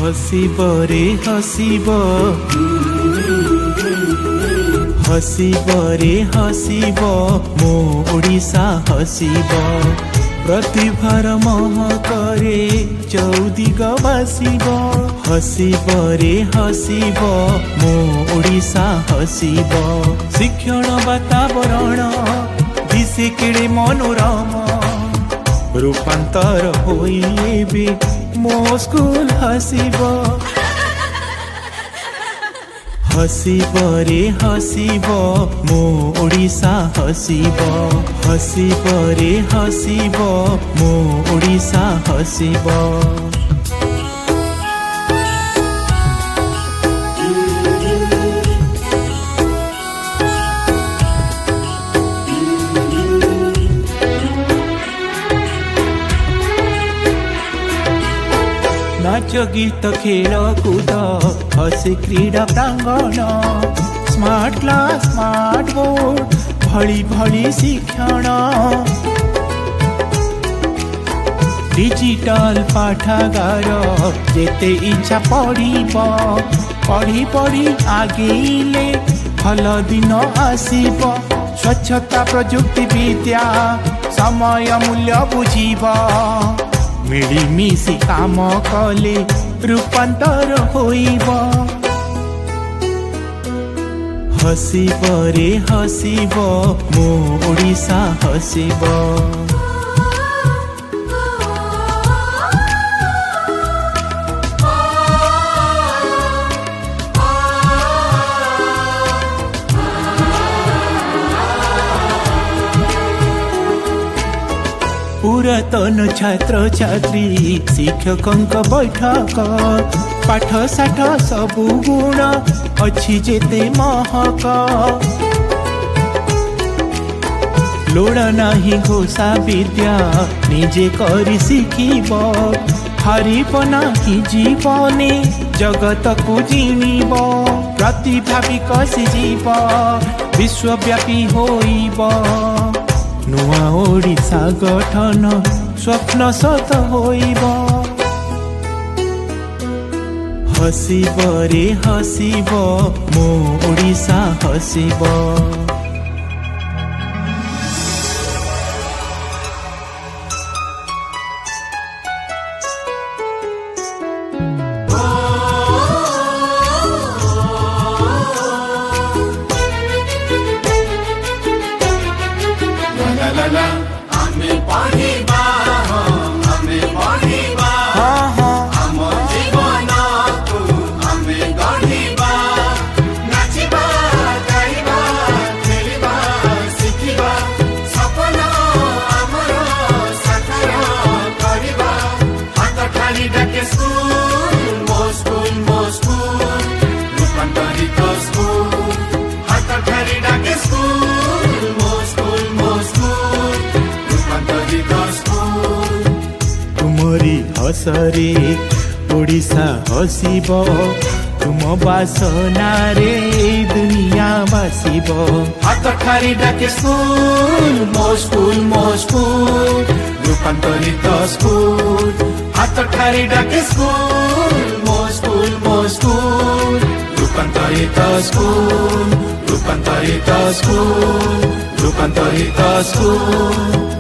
हसीब रे हसीब हसीब रे हसीब मो ओडिशा हसीब प्रतिभार महकरे चौदिग बासिब हसीब रे हसीब मो ओडिशा हसीब शिक्षण वातावरण दिशे केड़े मनोरम रूपांतर होइबे मो स्कूल हसीब हसीब रे हसीब मो ओडिशा हसीब हसीब रे हसीब मो ओडिशा हसीब नाच गीत खेल कूद हसी क्रीड़ा प्रांगण स्मार्ट क्लास स्मार्ट बोर्ड भली भली शिक्षण डिजिटल पाठागार जेते इच्छा पढ़ी पढ़ी आगेले भल दिन आसीब स्वच्छता प्रजुक्ति विद्या समय मूल्य बुझीबा मिलीमिशि काम कले रूपांतर होइब हसीब रे हसीब मो ओडिशा हसीब पुरातन छात्र छात्री शिक्षक बैठक पाठशाठ सबु गुण अच्छी जेते महक लोड़ा नाही घोषा विद्या निजे करी शिखिब हारिब नाही जीवने जगत को जिनिब प्रतिभा विकसी जीव विश्वव्यापी होइब नुआ ओडिशा गठन स्वप्न सत होइब हसीब रे हसीब मो ओडिशा हसीब तुमरी हसरे ओडिशा हसीब तुम बासना रे दुनिया बासिब हाथ ठारी डाके स्कूल मो स्कूल रूपांतरित स्कूल हाथ ठारी डाके स्कूल मो स्कूल रूपांतरित स्कूल रूपांतरित स्कूल रूपांतरित स्कूल